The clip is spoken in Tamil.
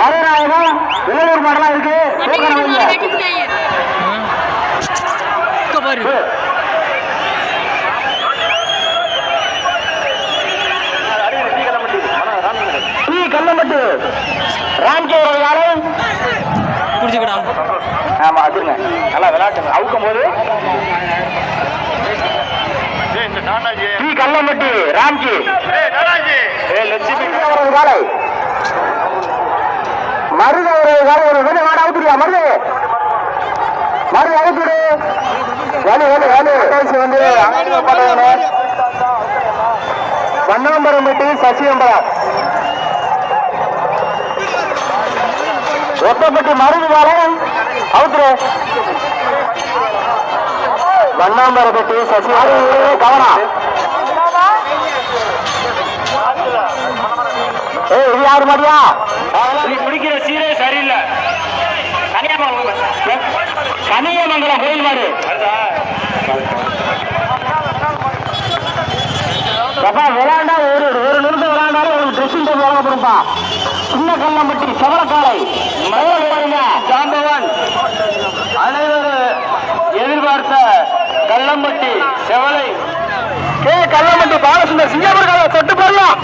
மதுராயிரம் வெளியூர் மாடலாம் இருக்கு. கல்லம்பட்டு ராம்கே குடிச்சுக்கடா. ஆமா அதுங்க நல்லா விளையாட்டுங்க அவுக்கும் போது. கல்லம்பட்டு ராம்கி லட்சுமி காலை மருத ஒரு காலை ஒரு வேலை மாட அவுத்துடியா மருது மருது அவுத்துடு வேலை வேலை வேலை வந்து வண்ணாம்பரம்பட்டி சசியம்பரம் ஒத்தப்பட்டி மருது காலை அவுத்துரு வண்ணாம்பரம்பட்டி சசியம்பரம் கவனம். இது யாரு மாதிரியா நீ குடிக்கிற சீரே சரியில்லை. கனியமங்கலம் கோயில் மாடு விளையாண்டா ஒரு நிமிஷம் விளையாண்டாலும் ஒரு ட்ரெஸ்ஸிங் டேபிள் வழங்கப்படும்பா. சின்ன கல்லம்பட்டி செவலக்காலை ஜாம்பவான் அனைவரும் எதிர்பார்த்த கல்லம்பட்டி செவலை கல்லம்பட்டி பாலசுந்தர் சிங்கப்பூர் காலை தொட்டு போடலாம்.